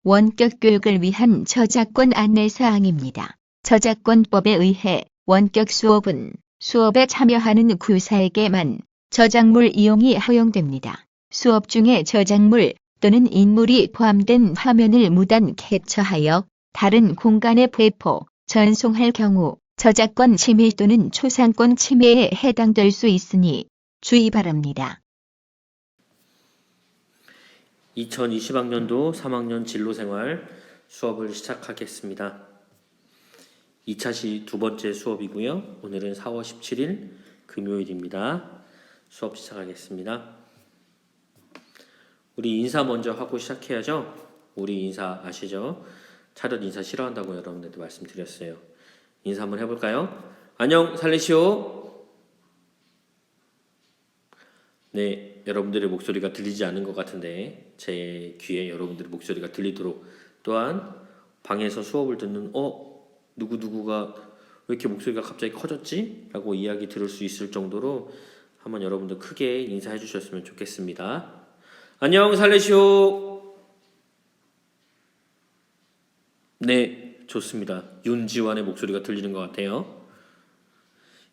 원격 교육을 위한 저작권 안내사항입니다. 저작권법에 의해 원격 수업은 수업에 참여하는 구사에게만 저작물 이용이 허용됩니다. 수업 중에 저작물 또는 인물이 포함된 화면을 무단 캡처하여 다른 공간에 배포, 전송할 경우 저작권 침해 또는 초상권 침해에 해당될 수 있으니 주의 바랍니다. 2020학년도 3학년 진로생활 수업을 시작하겠습니다. 2차 두 번째 수업이고요. 오늘은 4월 17일 금요일입니다. 수업 시작하겠습니다. 우리 인사 먼저 하고 시작해야죠. 우리 인사 아시죠? 차렷 인사 싫어한다고 여러분들한테 말씀드렸어요. 인사 한번 해볼까요? 안녕 살레시오. 네, 여러분들의 목소리가 들리지 않는 것 같은데 제 귀에 여러분들의 목소리가 들리도록, 또한 방에서 수업을 듣는 누구누구가 왜 이렇게 목소리가 갑자기 커졌지? 라고 이야기 들을 수 있을 정도로 한번 여러분들 크게 인사해 주셨으면 좋겠습니다. 안녕 살레시오. 네, 좋습니다. 윤지환의 목소리가 들리는 것 같아요.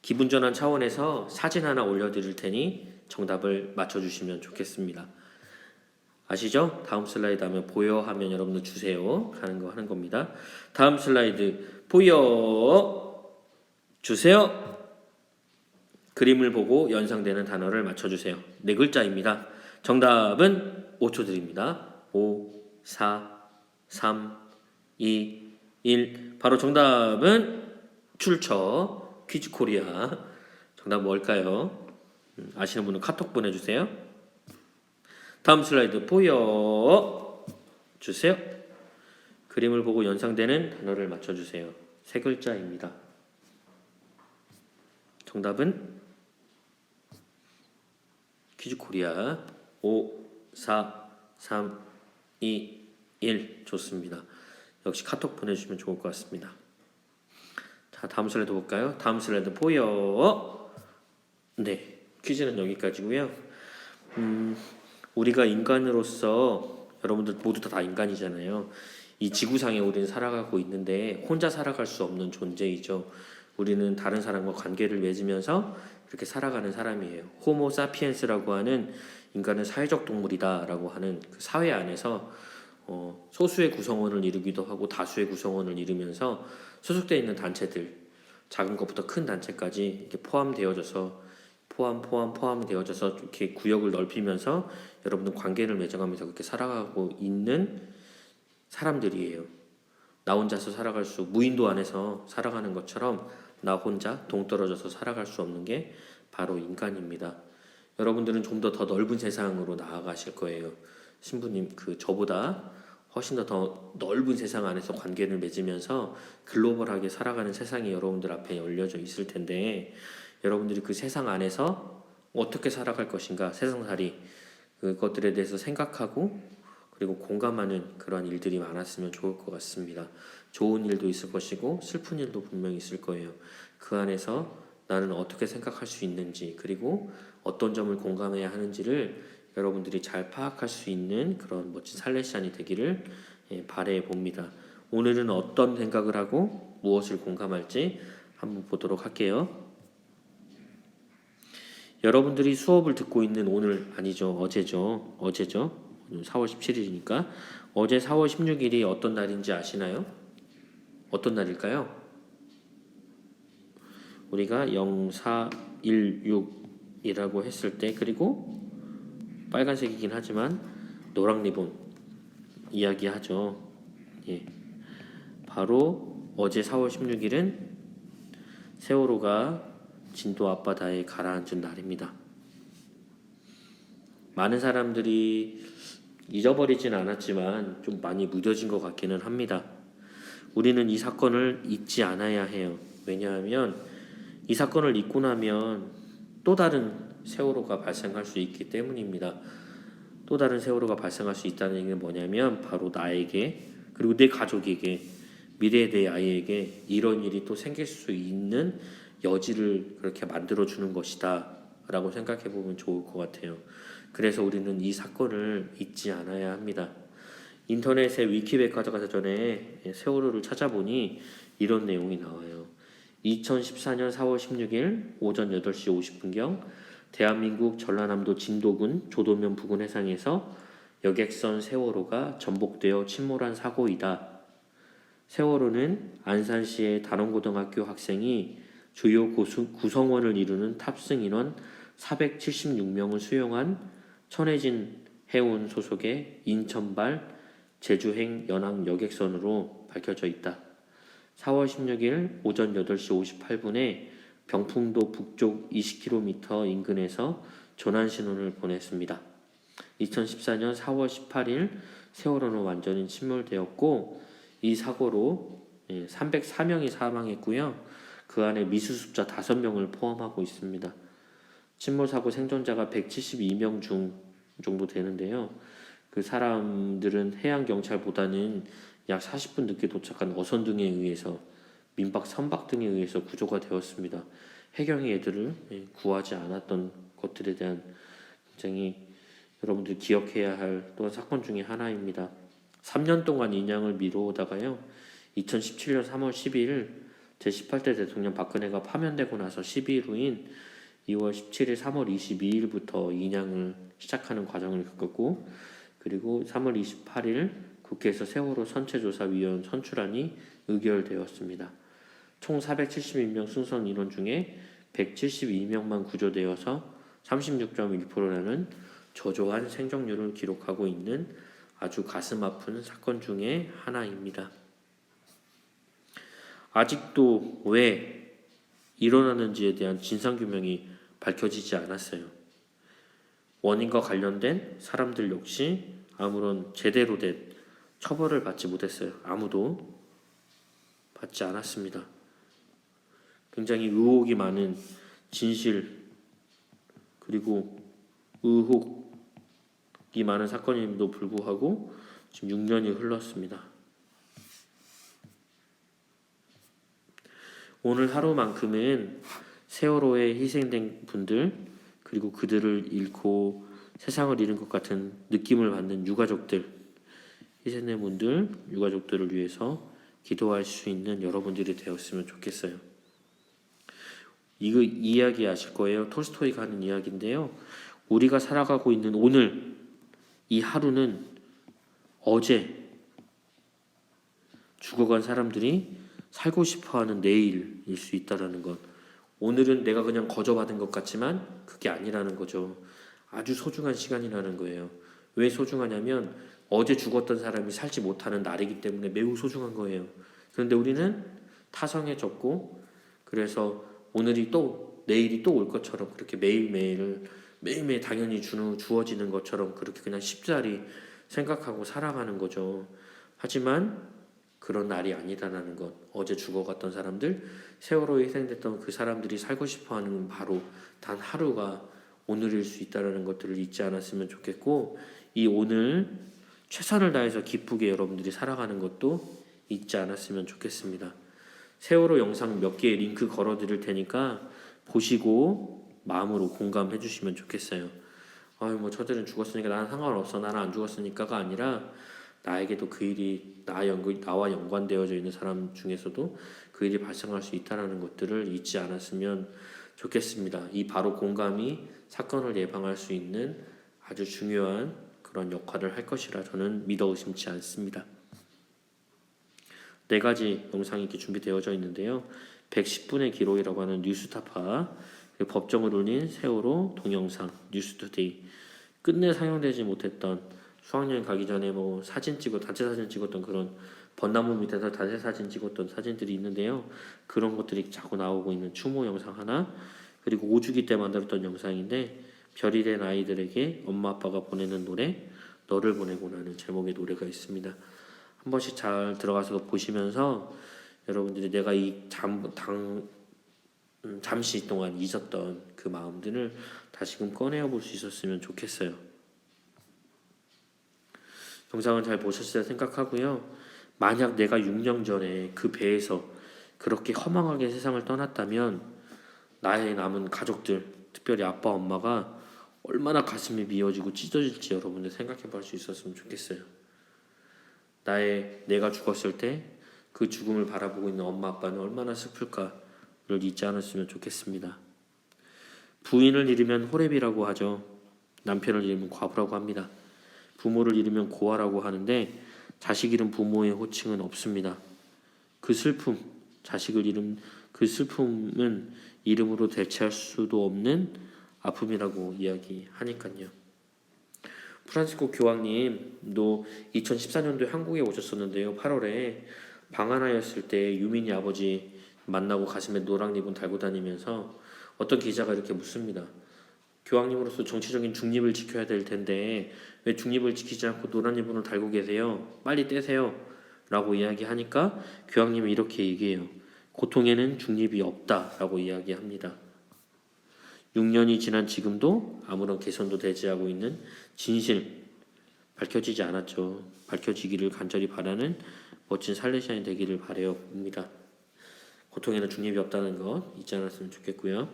기분 전환 차원에서 사진 하나 올려드릴 테니 정답을 맞춰주시면 좋겠습니다. 아시죠? 다음 슬라이드 하면 보여 하면 여러분들 주세요 하는 거 하는 겁니다. 다음 슬라이드 보여 주세요. 그림을 보고 연상되는 단어를 맞춰주세요. 네 글자입니다. 정답은 5초 드립니다. 5, 4, 3, 2, 1. 바로 정답은 출처 퀴즈코리아. 정답 뭘까요? 아시는 분은 카톡 보내주세요. 다음 슬라이드 보여 주세요. 그림을 보고 연상되는 단어를 맞춰주세요. 세 글자입니다. 정답은 퀴즈코리아. 5, 4, 3, 2, 1. 좋습니다. 역시 카톡 보내주시면 좋을 것 같습니다. 자, 다음 슬라이드 볼까요? 다음 슬라이드 보여. 네, 퀴즈는 여기까지고요. 우리가 인간으로서 여러분들 모두 다 인간이잖아요. 이 지구상에 우리는 살아가고 있는데 혼자 살아갈 수 없는 존재이죠. 우리는 다른 사람과 관계를 맺으면서 이렇게 살아가는 사람이에요. 호모 사피엔스라고 하는 인간은 사회적 동물이다라고 하는 그 사회 안에서 소수의 구성원을 이루기도 하고 다수의 구성원을 이루면서 소속되어 있는 단체들, 작은 것부터 큰 단체까지 이렇게 포함되어져서 이렇게 구역을 넓히면서 여러분들 관계를 맺어가면서 그렇게 살아가고 있는 사람들이에요. 나 혼자서 살아갈 수, 무인도 안에서 살아가는 것처럼 나 혼자 동떨어져서 살아갈 수 없는 게 바로 인간입니다. 여러분들은 좀 더 넓은 세상으로 나아가실 거예요. 신부님, 저보다 훨씬 더 넓은 세상 안에서 관계를 맺으면서 글로벌하게 살아가는 세상이 여러분들 앞에 열려져 있을 텐데, 여러분들이 그 세상 안에서 어떻게 살아갈 것인가, 세상살이 그것들에 대해서 생각하고 그리고 공감하는 그런 일들이 많았으면 좋을 것 같습니다. 좋은 일도 있을 것이고 슬픈 일도 분명히 있을 거예요. 그 안에서 나는 어떻게 생각할 수 있는지, 그리고 어떤 점을 공감해야 하는지를 여러분들이 잘 파악할 수 있는 그런 멋진 살레시안이 되기를 바라해 봅니다. 오늘은 어떤 생각을 하고 무엇을 공감할지 한번 보도록 할게요. 여러분들이 수업을 듣고 있는 오늘 아니죠. 어제죠. 오늘 4월 17일이니까 어제 4월 16일이 어떤 날인지 아시나요? 어떤 날일까요? 우리가 0416이라고 했을 때, 그리고 빨간색이긴 하지만 노랑 리본 이야기하죠. 예. 바로 어제 4월 16일은 세월호가 진도 앞바다에 가라앉은 날입니다. 많은 사람들이 잊어버리진 않았지만 좀 많이 무뎌진 것 같기는 합니다. 우리는 이 사건을 잊지 않아야 해요. 왜냐하면 이 사건을 잊고 나면 또 다른 세월호가 발생할 수 있기 때문입니다. 또 다른 세월호가 발생할 수 있다는 얘기는 뭐냐면 바로 나에게, 그리고 내 가족에게, 미래의 내 아이에게 이런 일이 또 생길 수 있는 여지를 그렇게 만들어주는 것이다 라고 생각해 보면 좋을 것 같아요. 그래서 우리는 이 사건을 잊지 않아야 합니다. 인터넷에 위키백과사전에 세월호를 찾아보니 이런 내용이 나와요. 2014년 4월 16일 오전 8시 50분경 대한민국 전라남도 진도군 조도면 부근 해상에서 여객선 세월호가 전복되어 침몰한 사고이다. 세월호는 안산시의 단원고등학교 학생이 주요 구성원을 이루는 탑승 인원 476명을 수용한 천혜진 해운 소속의 인천발 제주행 연항 여객선으로 밝혀져 있다. 4월 16일 오전 8시 58분에 병풍도 북쪽 20km 인근에서 조난 신호를 보냈습니다. 2014년 4월 18일 세월호는 완전히 침몰되었고 이 사고로 304명이 사망했고요. 그 안에 미수습자 5명을 포함하고 있습니다. 침몰 사고 생존자가 172명 정도 되는데요. 그 사람들은 해양 경찰보다는 약 40분 늦게 도착한 어선 등에 의해서 민박, 선박 등에 의해서 구조가 되었습니다. 해경이 애들을 구하지 않았던 것들에 대한 굉장히 여러분들이 기억해야 할 또한 사건 중에 하나입니다. 3년 동안 인양을 미루다가요. 2017년 3월 12일 제18대 대통령 박근혜가 파면되고 나서 12일 후인 2월 17일 3월 22일부터 인양을 시작하는 과정을 겪었고 그리고 3월 28일 국회에서 세월호 선체조사위원 선출안이 의결되었습니다. 총 472명 승선 인원 중에 172명만 구조되어서 36.1%라는 저조한 생존율을 기록하고 있는 아주 가슴 아픈 사건 중에 하나입니다. 아직도 왜 일어나는지에 대한 진상규명이 밝혀지지 않았어요. 원인과 관련된 사람들 역시 아무런 제대로 된 처벌을 받지 못했어요. 아무도 받지 않았습니다. 굉장히 의혹이 많은 진실 그리고 의혹이 많은 사건임에도 불구하고 지금 6년이 흘렀습니다. 오늘 하루만큼은 세월호에 희생된 분들 그리고 그들을 잃고 세상을 잃은 것 같은 느낌을 받는 유가족들, 희생된 분들, 유가족들을 위해서 기도할 수 있는 여러분들이 되었으면 좋겠어요. 이거 이야기 아실 거예요. 톨스토이가 하는 이야기인데요. 우리가 살아가고 있는 오늘 이 하루는 어제 죽어간 사람들이 살고 싶어하는 내일일 수 있다라는 것. 오늘은 내가 그냥 거저받은 것 같지만 그게 아니라는 거죠. 아주 소중한 시간이라는 거예요. 왜 소중하냐면 어제 죽었던 사람이 살지 못하는 날이기 때문에 매우 소중한 거예요. 그런데 우리는 타성해졌고 그래서 오늘이 또 내일이 또 올 것처럼 그렇게 매일매일 당연히 주어지는 것처럼 그렇게 그냥 쉽사리 생각하고 살아가는 거죠. 하지만 그런 날이 아니다라는 것. 어제 죽어갔던 사람들, 세월호에 희생됐던 그 사람들이 살고 싶어하는 바로 단 하루가 오늘일 수 있다는 것들을 잊지 않았으면 좋겠고 이 오늘 최선을 다해서 기쁘게 여러분들이 살아가는 것도 잊지 않았으면 좋겠습니다. 세월호 영상 몇 개의 링크 걸어드릴 테니까 보시고 마음으로 공감해 주시면 좋겠어요. 뭐 저들은 죽었으니까 나는 상관없어. 나는 안 죽었으니까가 아니라 나에게도 그 일이 나와 연관되어져 있는 사람 중에서도 그 일이 발생할 수 있다는 것들을 잊지 않았으면 좋겠습니다. 이 바로 공감이 사건을 예방할 수 있는 아주 중요한 그런 역할을 할 것이라 저는 믿어 의심치 않습니다. 4가지 영상이 이렇게 준비되어져 있는데요. 110분의 기록이라고 하는 뉴스타파, 법정을 울린 세월호 동영상, 뉴스투데이, 끝내 상영되지 못했던 수학여행 가기 전에 단체 사진 찍었던 그런 벚나무 밑에서 단체 사진 찍었던 사진들이 있는데요. 그런 것들이 자꾸 나오고 있는 추모 영상 하나, 그리고 5주기 때 만들었던 영상인데 별이 된 아이들에게 엄마 아빠가 보내는 노래, 너를 보내고라는 제목의 노래가 있습니다. 한 번씩 잘 들어가서 보시면서 여러분들이 내가 잠시 동안 잊었던 그 마음들을 다시금 꺼내어 볼 수 있었으면 좋겠어요. 영상을 잘 보셨을 때 생각하고요. 만약 내가 6년 전에 그 배에서 그렇게 허망하게 세상을 떠났다면 나의 남은 가족들, 특별히 아빠, 엄마가 얼마나 가슴이 미어지고 찢어질지 여러분들 생각해 볼 수 있었으면 좋겠어요. 내가 죽었을 때 그 죽음을 바라보고 있는 엄마 아빠는 얼마나 슬플까를 잊지 않았으면 좋겠습니다. 부인을 잃으면 호렙이라고 하죠. 남편을 잃으면 과부라고 합니다. 부모를 잃으면 고아라고 하는데 자식 잃은 부모의 호칭은 없습니다. 그 슬픔, 자식을 잃은 그 슬픔은 이름으로 대체할 수도 없는 아픔이라고 이야기하니까요. 프란시스코 교황님도 2014년도에 한국에 오셨었는데요. 8월에 방한하였을 때 유민이 아버지 만나고 가슴에 노랑 리본 달고 다니면서 어떤 기자가 이렇게 묻습니다. 교황님으로서 정치적인 중립을 지켜야 될 텐데 왜 중립을 지키지 않고 노란 리본을 달고 계세요? 빨리 떼세요. 라고 이야기하니까 교황님이 이렇게 얘기해요. 고통에는 중립이 없다라고 이야기합니다. 6년이 지난 지금도 아무런 개선도 되지 않고 있는 진실 밝혀지지 않았죠. 밝혀지기를 간절히 바라는 멋진 살레시안이 되기를 바라요 봅니다. 고통에는 중립이 없다는 것 잊지 않았으면 좋겠고요.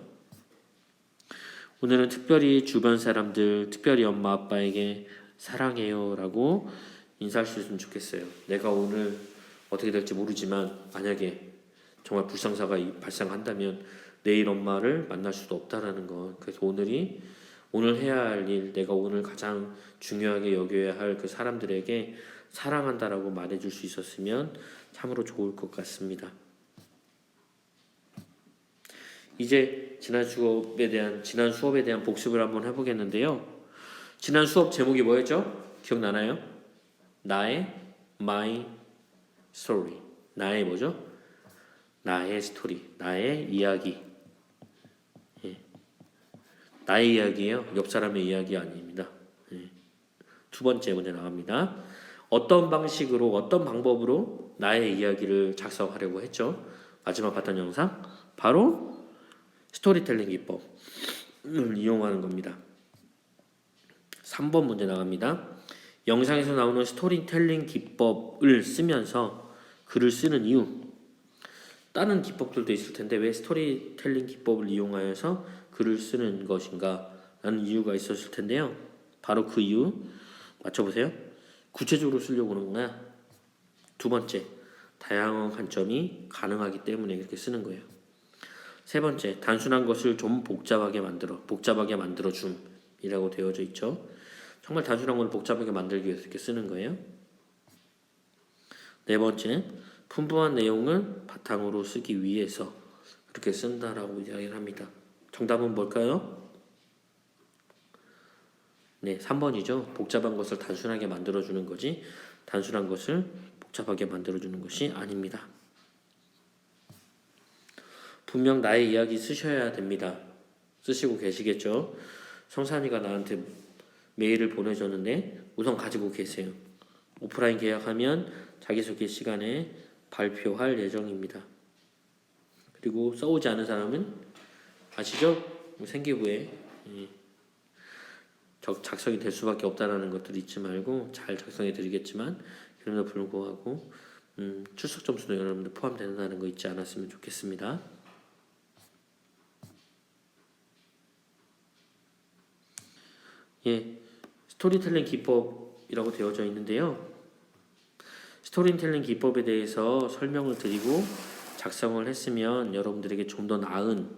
오늘은 특별히 주변 사람들, 특별히 엄마 아빠에게 사랑해요 라고 인사할 수 있으면 좋겠어요. 내가 오늘 어떻게 될지 모르지만 만약에 정말 불상사가 발생한다면 내일 엄마를 만날 수도 없다라는 것. 그래서 오늘 해야 할 일, 내가 오늘 가장 중요하게 여겨야 할 그 사람들에게 사랑한다라고 말해줄 수 있었으면 참으로 좋을 것 같습니다. 이제 지난 수업에 대한 복습을 한번 해보겠는데요. 지난 수업 제목이 뭐였죠? 기억나나요? my story. 나의 뭐죠? 나의 스토리, 나의 이야기. 예. 나의 이야기예요. 옆 사람의 이야기 아닙니다. 예. 두 번째 문제 나갑니다. 어떤 방식으로, 어떤 방법으로 나의 이야기를 작성하려고 했죠? 마지막 봤던 영상 바로 스토리텔링 기법을 이용하는 겁니다. 3번 문제 나갑니다. 영상에서 나오는 스토리텔링 기법을 쓰면서 글을 쓰는 이유. 다른 기법들도 있을 텐데 왜 스토리텔링 기법을 이용하여서 글을 쓰는 것인가 라는 이유가 있었을 텐데요. 바로 그 이유 맞춰보세요. 구체적으로 쓰려고 하는 거야. 두 번째, 다양한 관점이 가능하기 때문에 그렇게 쓰는 거예요. 세 번째, 단순한 것을 좀 복잡하게 만들어 줌이라고 되어져 있죠. 정말 단순한 걸 복잡하게 만들기 위해서 이렇게 쓰는 거예요. 네 번째, 풍부한 내용을 바탕으로 쓰기 위해서 그렇게 쓴다라고 이야기를 합니다. 정답은 뭘까요? 네, 3번이죠. 복잡한 것을 단순하게 만들어주는 거지 단순한 것을 복잡하게 만들어주는 것이 아닙니다. 분명 나의 이야기 쓰셔야 됩니다. 쓰시고 계시겠죠? 성산이가 나한테 메일을 보내줬는데 우선 가지고 계세요. 오프라인 계약하면 자기소개 시간에 발표할 예정입니다. 그리고 써오지 않은 사람은 아시죠? 생기부에 작성이 될 수밖에 없다라는 것들 잊지 말고 잘 작성해 드리겠지만 그럼에도 불구하고 출석 점수도 여러분들 포함된다는 거 잊지 않았으면 좋겠습니다. 예, 스토리텔링 기법이라고 되어져 있는데요. 스토리텔링 기법에 대해서 설명을 드리고 작성을 했으면 여러분들에게 좀 더 나은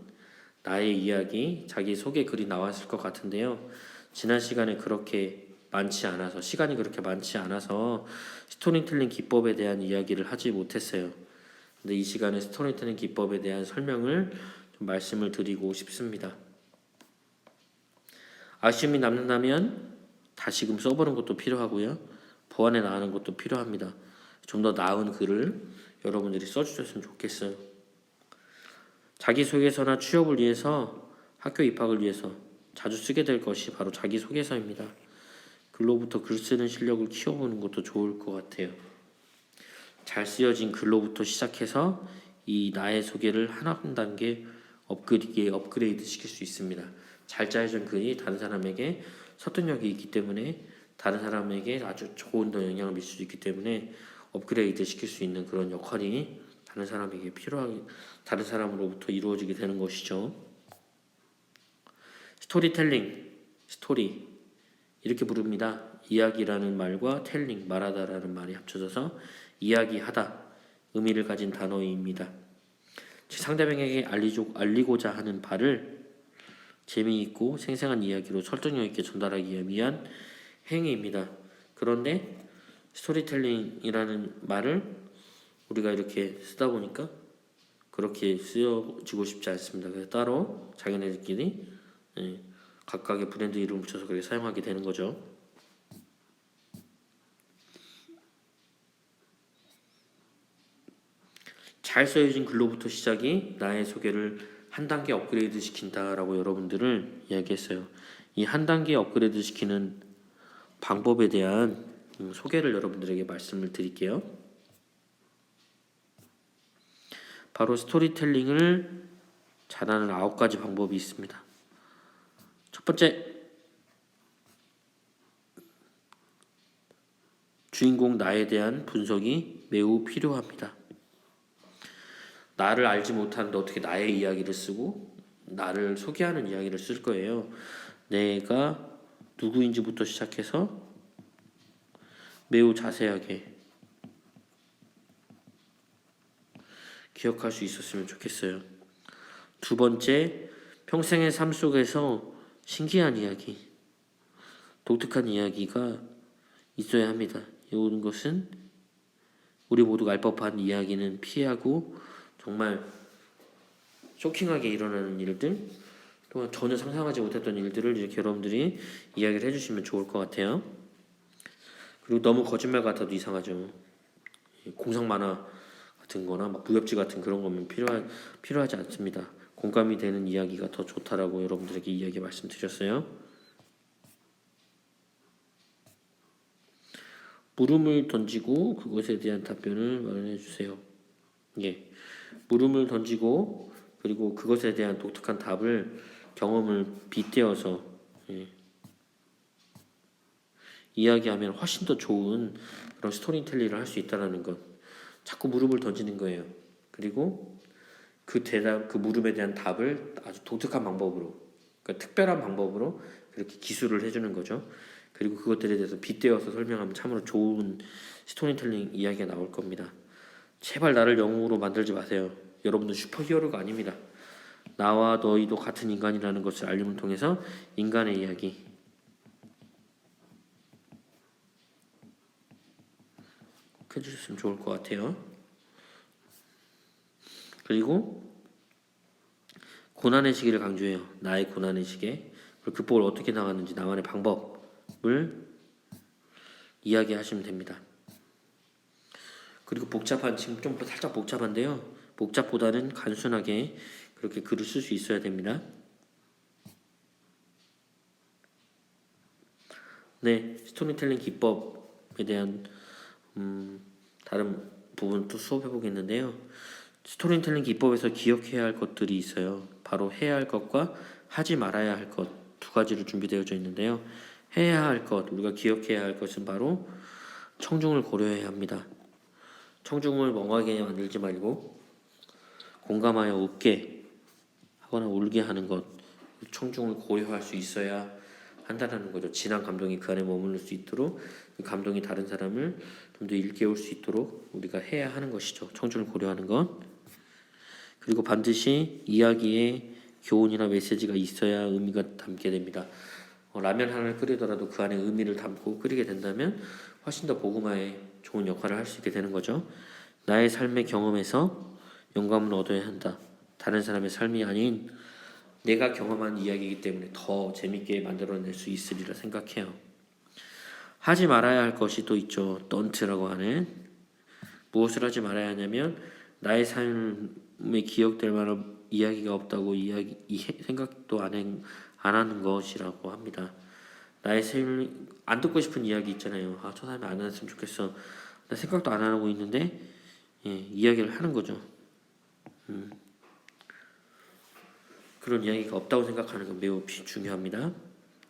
나의 이야기, 자기 소개 글이 나왔을 것 같은데요. 지난 시간에 시간이 그렇게 많지 않아서 스토리텔링 기법에 대한 이야기를 하지 못했어요. 근데 이 시간에 스토리텔링 기법에 대한 설명을 좀 말씀을 드리고 싶습니다. 아쉬움이 남는다면 다시금 써보는 것도 필요하고요. 보완해 나가는 것도 필요합니다. 좀 더 나은 글을 여러분들이 써주셨으면 좋겠어요. 자기소개서나 취업을 위해서, 학교 입학을 위해서 자주 쓰게 될 것이 바로 자기소개서입니다. 글로부터 글 쓰는 실력을 키워보는 것도 좋을 것 같아요. 잘 쓰여진 글로부터 시작해서 이 나의 소개를 한 단계 업그레이드 시킬 수 있습니다. 잘 짜여진 글이 다른 사람에게 설득력이 있기 때문에 다른 사람에게 아주 좋은 더 영향을 미칠 수 있기 때문에 업그레이드 시킬 수 있는 그런 역할이 다른 사람으로부터 이루어지게 되는 것이죠. 스토리텔링, 스토리 이렇게 부릅니다. 이야기라는 말과 텔링, 말하다라는 말이 합쳐져서 이야기하다 의미를 가진 단어입니다. 상대방에게 알리고자 하는 바를 재미있고 생생한 이야기로 설득력 있게 전달하기 위한 행위입니다. 그런데 스토리텔링이라는 말을 우리가 이렇게 쓰다 보니까 그렇게 쓰여지고 싶지 않습니다. 그래서 따로 자기네들끼리 각각의 브랜드 이름을 붙여서 그렇게 사용하게 되는 거죠. 잘 써여진 글로부터 시작이 나의 소개를 한 단계 업그레이드 시킨다라고 여러분들을 이야기했어요. 이 한 단계 업그레이드 시키는 방법에 대한 소개를 여러분들에게 말씀을 드릴게요. 바로 스토리텔링을 잘하는 9가지 방법이 있습니다. 첫 번째, 주인공 나에 대한 분석이 매우 필요합니다. 나를 알지 못하는데 어떻게 나의 이야기를 쓰고 나를 소개하는 이야기를 쓸 거예요. 내가 누구인지부터 시작해서 매우 자세하게 기억할 수 있었으면 좋겠어요. 두 번째, 평생의 삶 속에서 신기한 이야기, 독특한 이야기가 있어야 합니다. 이런 것은 우리 모두가 알 법한 이야기는 피하고 정말 쇼킹하게 일어나는 일들, 또한 전혀 상상하지 못했던 일들을 이렇게 여러분들이 이야기를 해주시면 좋을 것 같아요. 그리고 너무 거짓말 같아도 이상하죠. 공상 만화 같은 거나 막 무협지 같은 그런 거면 필요하지 않습니다. 공감이 되는 이야기가 더 좋다라고 여러분들에게 이야기 말씀드렸어요. 물음을 던지고 그것에 대한 답변을 마련해 주세요. 예. 물음을 던지고 그리고 그것에 대한 독특한 답을 경험을 빗대어서 이야기하면 훨씬 더 좋은 그런 스토리텔링을 할 수 있다는 것. 자꾸 물음을 던지는 거예요. 그리고 그 대답, 그 물음에 대한 답을 아주 독특한 방법으로, 그러니까 특별한 방법으로 그렇게 기술을 해주는 거죠. 그리고 그것들에 대해서 빗대어서 설명하면 참으로 좋은 스토리텔링 이야기가 나올 겁니다. 제발 나를 영웅으로 만들지 마세요. 여러분은 슈퍼히어로가 아닙니다. 나와 너희도 같은 인간이라는 것을 알림을 통해서 인간의 이야기, 해주셨으면 좋을 것 같아요. 그리고 고난의 시기를 강조해요. 나의 고난의 시기, 그리고 극복을 어떻게 나가는지 나만의 방법을 이야기하시면 됩니다. 그리고 복잡한, 지금 좀 살짝 복잡한데요. 복잡보다는 간순하게 그렇게 글을 쓸 수 있어야 됩니다. 네, 스토리텔링 기법에 대한 다른 부분 또 수업해 보겠는데요. 스토리텔링 기법에서 기억해야 할 것들이 있어요. 바로 해야 할 것과 하지 말아야 할 것 두 가지로 준비되어져 있는데요. 해야 할 것, 우리가 기억해야 할 것은 바로 청중을 고려해야 합니다. 청중을 멍하게 만들지 말고 공감하여 웃게 하거나 울게 하는 것, 청중을 고려할 수 있어야 한다는 거죠. 진한 감동이 그 안에 머무를 수 있도록, 그 감동이 다른 사람을 좀 더 일깨울 수 있도록 우리가 해야 하는 것이죠. 청중을 고려하는 것. 그리고 반드시 이야기에 교훈이나 메시지가 있어야 의미가 담게 됩니다. 라면 하나를 끓이더라도 그 안에 의미를 담고 끓이게 된다면 훨씬 더 복음화에 좋은 역할을 할 수 있게 되는 거죠. 나의 삶의 경험에서 영감을 얻어야 한다. 다른 사람의 삶이 아닌 내가 경험한 이야기이기 때문에 더 재밌게 만들어낼 수 있으리라 생각해요. 하지 말아야 할 것이 또 있죠. 던트라고 하는. 무엇을 하지 말아야 하냐면 나의 삶에 기억될 만한 이야기가 없다고 생각도 안 하는 것이라고 합니다. 나의 삶 안 듣고 싶은 이야기 있잖아요. 저 사람이 안 했으면 좋겠어. 나 생각도 안 하고 있는데 이야기를 하는 거죠. 그런 이야기가 없다고 생각하는 건 매우 중요합니다.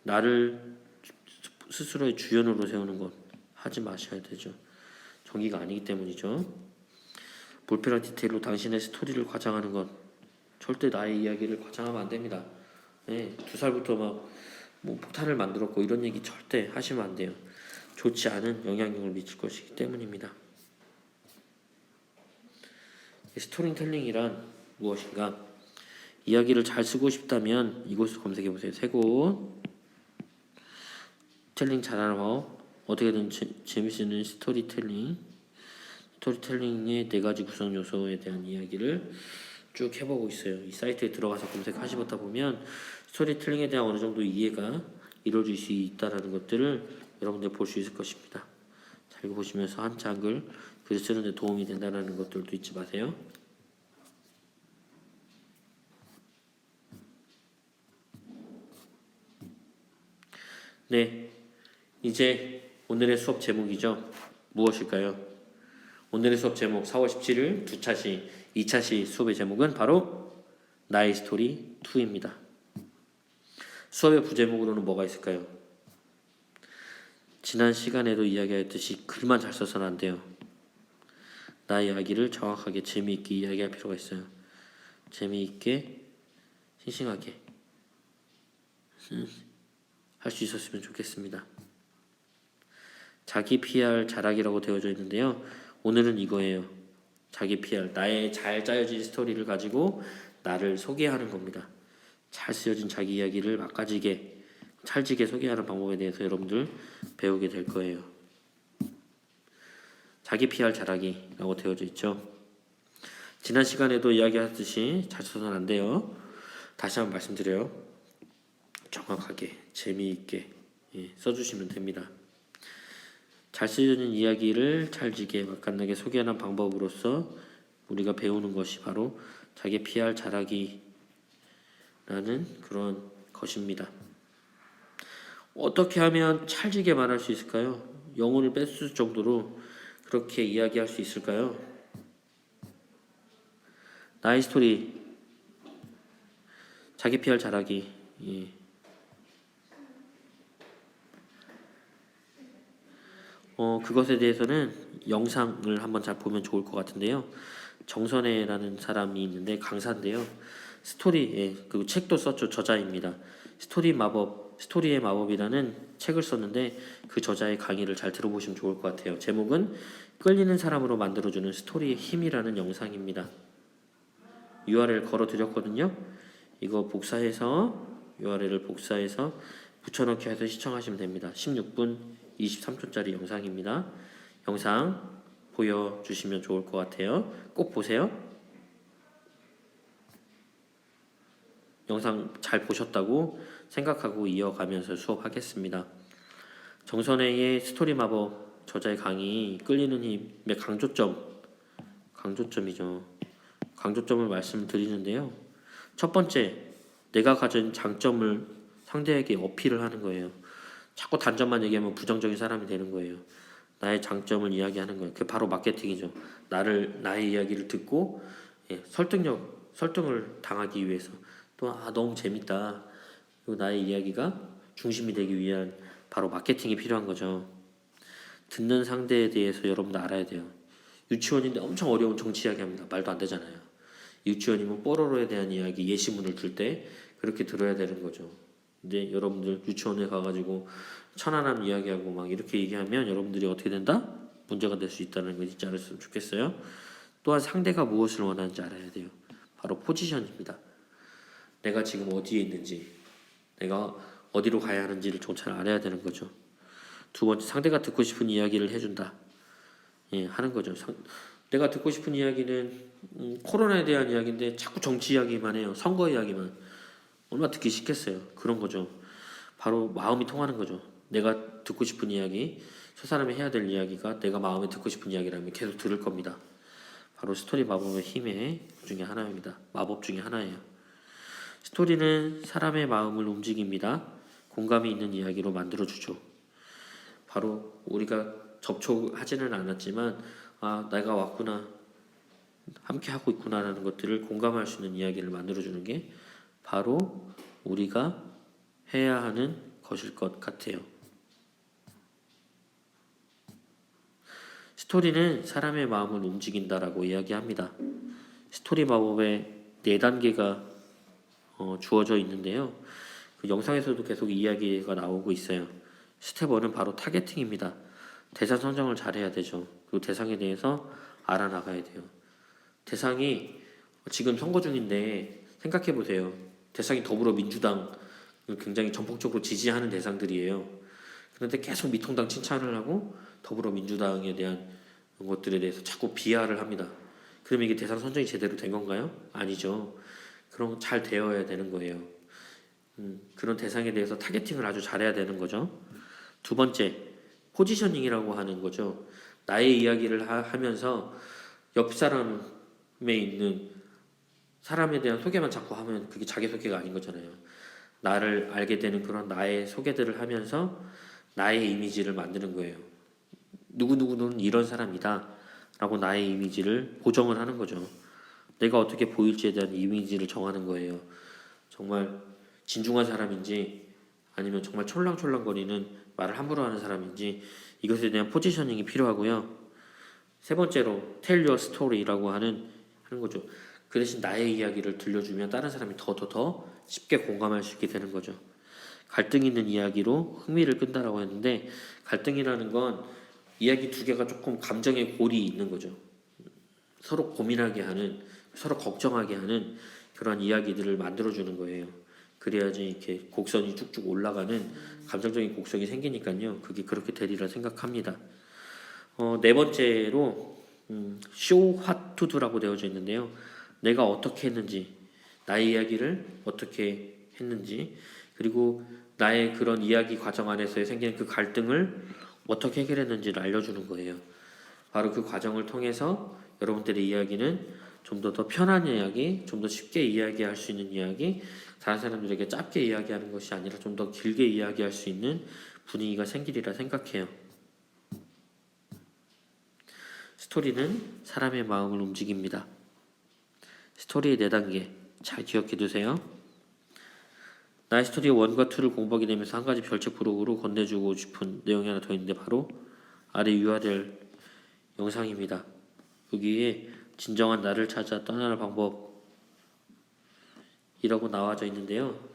나를 스스로의 주연으로 세우는 것 하지 마셔야 되죠. 정의가 아니기 때문이죠. 불필요한 디테일로 당신의 스토리를 과장하는 것, 절대 나의 이야기를 과장하면 안 됩니다. 2살부터 막 뭐 폭탄을 만들었고 이런 얘기 절대 하시면 안 돼요. 좋지 않은 영향력을 미칠 것이기 때문입니다. 스토리텔링이란 무엇인가? 이야기를 잘 쓰고 싶다면 이곳을 검색해 보세요. 세 곳. 스토리텔링 잘하는 법, 어떻게든 재미있는 스토리텔링, 스토리텔링의 4가지 구성 요소에 대한 이야기를 쭉 해보고 있어요. 이 사이트에 들어가서 검색하시다 보면 스토리텔링에 대한 어느 정도 이해가 이루어질 수 있다는 것들을 여러분들 볼 수 있을 것입니다. 잘 보시면서 한글 글 쓰는 데 도움이 된다는 것들도 잊지 마세요. 네, 이제 오늘의 수업 제목이죠. 무엇일까요? 오늘의 수업 제목 4월 17일 2차시 수업의 제목은 바로 나의 스토리 2입니다. 수업의 부제목으로는 뭐가 있을까요? 지난 시간에도 이야기했듯이 글만 잘 써서는 안 돼요. 나의 이야기를 정확하게 재미있게 이야기할 필요가 있어요. 재미있게 싱싱하게 할 수 있었으면 좋겠습니다. 자기 PR 잘하기라고 되어져 있는데요. 오늘은 이거예요. 자기 PR, 나의 잘 짜여진 스토리를 가지고 나를 소개하는 겁니다. 잘 쓰여진 자기 이야기를 맛가지게 찰지게 소개하는 방법에 대해서 여러분들 배우게 될 거예요. 자기 PR 잘하기라고 되어져 있죠. 지난 시간에도 이야기했듯이 잘 써서는 안 돼요. 다시 한번 말씀드려요. 정확하게 재미있게 써주시면 됩니다. 잘 쓰여진 이야기를 찰지게 맛깔나게 소개하는 방법으로서 우리가 배우는 것이 바로 자기 PR 잘하기라는 그런 것입니다. 어떻게 하면 찰지게 말할 수 있을까요? 영혼을 뺏을 정도로 그렇게 이야기할 수 있을까요? 나의 스토리, 자기 PR 잘하기. 그것에 대해서는 영상을 한번 잘 보면 좋을 것 같은데요. 정선혜라는 사람이 있는데 강사인데요. 그 책도 썼죠. 저자입니다. 스토리의 마법이라는 책을 썼는데 그 저자의 강의를 잘 들어보시면 좋을 것 같아요. 제목은 끌리는 사람으로 만들어주는 스토리의 힘이라는 영상입니다. URL 걸어드렸거든요. 이거 URL을 복사해서 붙여넣기 해서 시청하시면 됩니다. 16분 23초짜리 영상입니다. 영상 보여주시면 좋을 것 같아요. 꼭 보세요. 영상 잘 보셨다고 생각하고 이어가면서 수업하겠습니다. 정선혜의 스토리 마법 저자의 강의 끌리는 힘의 강조점이죠. 강조점을 말씀드리는데요. 첫 번째, 내가 가진 장점을 상대에게 어필을 하는 거예요. 자꾸 단점만 얘기하면 부정적인 사람이 되는 거예요. 나의 장점을 이야기하는 거예요. 그게 바로 마케팅이죠. 나의 이야기를 듣고 설득을 당하기 위해서 또 너무 재밌다. 그리고 나의 이야기가 중심이 되기 위한 바로 마케팅이 필요한 거죠. 듣는 상대에 대해서 여러분도 알아야 돼요. 유치원인데 엄청 어려운 정치 이야기합니다. 말도 안 되잖아요. 유치원이면 뽀로로에 대한 이야기 예시문을 들 때 그렇게 들어야 되는 거죠. 근데 여러분들 유치원에 가가지고 천안함 이야기하고 막 이렇게 얘기하면 여러분들이 어떻게 된다? 문제가 될 수 있다는 거 잊지 않았으면 좋겠어요. 또한 상대가 무엇을 원하는지 알아야 돼요. 바로 포지션입니다. 내가 지금 어디에 있는지, 내가 어디로 가야 하는지를 좀 잘 알아야 되는 거죠. 두 번째, 상대가 듣고 싶은 이야기를 해준다. 하는 거죠. 내가 듣고 싶은 이야기는 코로나에 대한 이야기인데 자꾸 정치 이야기만 해요. 선거 이야기만. 얼마나 듣기 싫겠어요. 그런 거죠. 바로 마음이 통하는 거죠. 내가 듣고 싶은 이야기, 저 사람이 해야 될 이야기가 내가 마음에 듣고 싶은 이야기라면 계속 들을 겁니다. 바로 스토리 마법의 힘의 중에 하나입니다. 마법 중에 하나예요. 스토리는 사람의 마음을 움직입니다. 공감이 있는 이야기로 만들어주죠. 바로 우리가 접촉하지는 않았지만 내가 왔구나, 함께 하고 있구나라는 것들을 공감할 수 있는 이야기를 만들어주는 게 바로 우리가 해야 하는 것일 것 같아요. 스토리는 사람의 마음을 움직인다라고 이야기합니다. 스토리 마법의 4단계가 주어져 있는데요. 그 영상에서도 계속 이야기가 나오고 있어요. 스텝 1은 바로 타겟팅입니다. 대상 선정을 잘해야 되죠. 그리고 대상에 대해서 알아나가야 돼요. 대상이 지금 선거 중인데 생각해 보세요. 대상이 더불어민주당을 굉장히 전폭적으로 지지하는 대상들이에요. 그런데 계속 미통당 칭찬을 하고 더불어민주당에 대한 것들에 대해서 자꾸 비하를 합니다. 그러면 이게 대상 선정이 제대로 된 건가요? 아니죠. 그런 거 잘 되어야 되는 거예요. 그런 대상에 대해서 타겟팅을 아주 잘해야 되는 거죠. 두 번째, 포지셔닝이라고 하는 거죠. 나의 이야기를 하면서 옆 사람에 있는 사람에 대한 소개만 자꾸 하면 그게 자기소개가 아닌 거잖아요. 나를 알게 되는 그런 나의 소개들을 하면서 나의 이미지를 만드는 거예요. 누구누구는 이런 사람이다 라고 나의 이미지를 보정을 하는 거죠. 내가 어떻게 보일지에 대한 이미지를 정하는 거예요. 정말 진중한 사람인지 아니면 정말 촐랑촐랑거리는 말을 함부로 하는 사람인지 이것에 대한 포지셔닝이 필요하고요. 세 번째로 tell your story라고 하는 거죠. 그 대신 나의 이야기를 들려주면 다른 사람이 더 쉽게 공감할 수 있게 되는 거죠. 갈등 있는 이야기로 흥미를 끈다라고 했는데 갈등이라는 건 이야기 두 개가 조금 감정의 골이 있는 거죠. 서로 고민하게 하는, 서로 걱정하게 하는 그런 이야기들을 만들어주는 거예요. 그래야지 이렇게 곡선이 쭉쭉 올라가는 감정적인 곡선이 생기니까요. 그게 그렇게 되리라 생각합니다. 네 번째로 show what to do라고 되어져 있는데요. 내가 어떻게 했는지, 나의 이야기를 어떻게 했는지, 그리고 나의 그런 이야기 과정 안에서 생기는 그 갈등을 어떻게 해결했는지를 알려주는 거예요. 바로 그 과정을 통해서 여러분들의 이야기는 좀 더 편한 이야기, 좀 더 쉽게 이야기할 수 있는 이야기, 다른 사람들에게 짧게 이야기하는 것이 아니라 좀 더 길게 이야기할 수 있는 분위기가 생기리라 생각해요. 스토리는 사람의 마음을 움직입니다. 스토리의 4단계 잘 기억해 두세요. 나의 스토리 1과 2를 공부하게 되면서 한 가지 별책 부록으로 건네주고 싶은 내용이 하나 더 있는데 바로 아래 URL 영상입니다. 여기에 진정한 나를 찾아 떠나는 방법이라고 나와져 있는데요.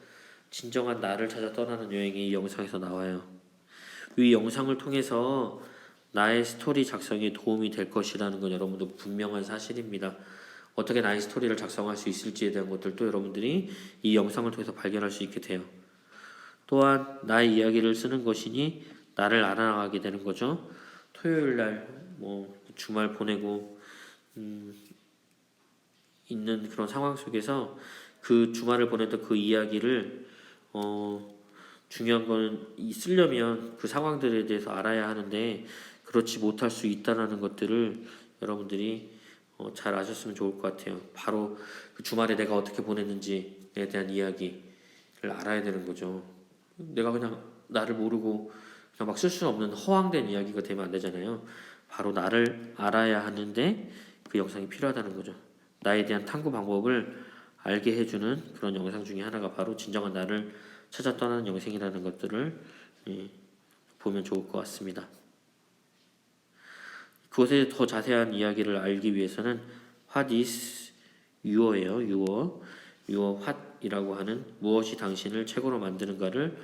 진정한 나를 찾아 떠나는 여행이 이 영상에서 나와요. 이 영상을 통해서 나의 스토리 작성에 도움이 될 것이라는 건 여러분도 분명한 사실입니다. 어떻게 나의 스토리를 작성할 수 있을지에 대한 것들도 여러분들이 이 영상을 통해서 발견할 수 있게 돼요. 또한 나의 이야기를 쓰는 것이니 나를 알아나가게 되는 거죠. 토요일날 주말 보내고 있는 그런 상황 속에서 그 주말을 보내던 그 이야기를 중요한 거는 쓰려면 그 상황들에 대해서 알아야 하는데 그렇지 못할 수 있다는 것들을 여러분들이 잘 아셨으면 좋을 것 같아요. 바로 그 주말에 내가 어떻게 보냈는지에 대한 이야기를 알아야 되는 거죠. 내가 그냥 나를 모르고 그냥 막 쓸 수 없는 허황된 이야기가 되면 안 되잖아요. 바로 나를 알아야 하는데 그 영상이 필요하다는 거죠. 나에 대한 탐구 방법을 알게 해주는 그런 영상 중에 하나가 바로 진정한 나를 찾아 떠나는 영상이라는 것들을 보면 좋을 것 같습니다. 그것에 더 자세한 이야기를 알기 위해서는 What is your예요. your what이라고 하는 무엇이 당신을 최고로 만드는가를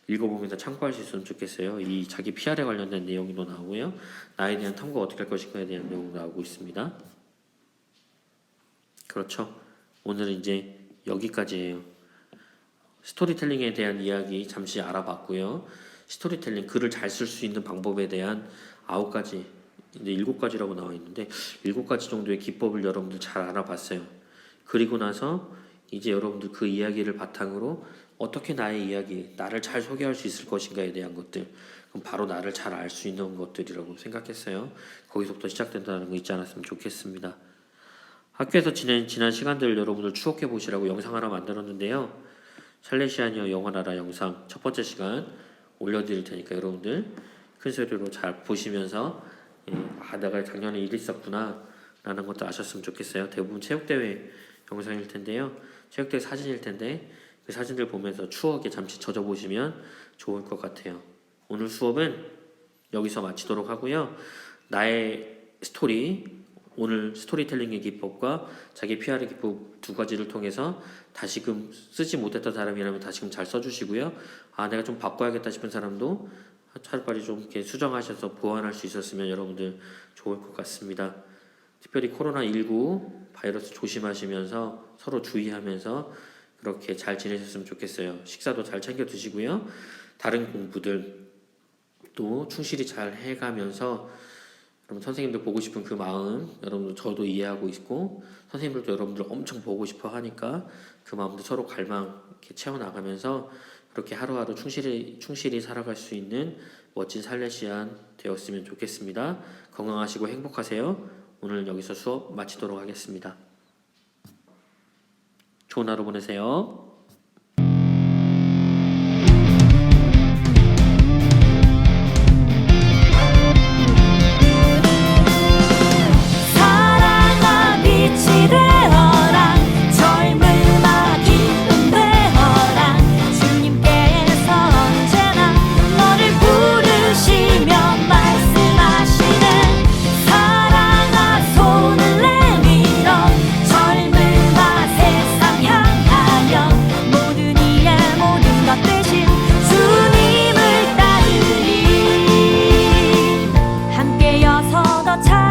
읽어보면서 참고할 수 있으면 좋겠어요. 이 자기 PR에 관련된 내용도 나오고요. 나에 대한 탐구가 어떻게 할 것인가에 대한 내용도 나오고 있습니다. 그렇죠. 오늘은 이제 여기까지예요. 스토리텔링에 대한 이야기 잠시 알아봤고요. 스토리텔링, 글을 잘 쓸 수 있는 방법에 대한 9가지, 이제 7가지라고 나와 있는데 7가지 정도의 기법을 여러분들 잘 알아봤어요. 그리고 나서 이제 여러분들 그 이야기를 바탕으로 어떻게 나의 이야기, 나를 잘 소개할 수 있을 것인가에 대한 것들, 그럼 바로 나를 잘 알 수 있는 것들이라고 생각했어요. 거기서부터 시작된다는 거 잊지 않았으면 좋겠습니다. 학교에서 지난 시간들 여러분들 추억해 보시라고 영상 하나 만들었는데요. 살레시아니어 영어 나라 영상 첫 번째 시간 올려드릴 테니까 여러분들 큰 소리로 잘 보시면서 내가 작년에 일 있었구나 라는 것도 아셨으면 좋겠어요. 대부분 체육대회 영상일 텐데요. 체육대회 사진일 텐데 그 사진들 보면서 추억에 잠시 젖어 보시면 좋을 것 같아요. 오늘 수업은 여기서 마치도록 하고요. 나의 스토리, 오늘 스토리텔링의 기법과 자기 PR의 기법 2가지를 통해서 다시금 쓰지 못했던 사람이라면 다시금 잘 써주시고요. 내가 좀 바꿔야겠다 싶은 사람도 하루빨리 좀 이렇게 수정하셔서 보완할 수 있었으면 여러분들 좋을 것 같습니다. 특별히 코로나19 바이러스 조심하시면서 서로 주의하면서 그렇게 잘 지내셨으면 좋겠어요. 식사도 잘 챙겨 드시고요. 다른 공부들 또 충실히 잘 해가면서 여러분 선생님들 보고 싶은 그 마음 여러분들 저도 이해하고 있고 선생님들도 여러분들 엄청 보고 싶어 하니까 그 마음도 서로 갈망 이렇게 채워나가면서 그렇게 하루하루 충실히 살아갈 수 있는 멋진 살레시안 되었으면 좋겠습니다. 건강하시고 행복하세요. 오늘 여기서 수업 마치도록 하겠습니다. 좋은 하루 보내세요. 함께여서 더 잘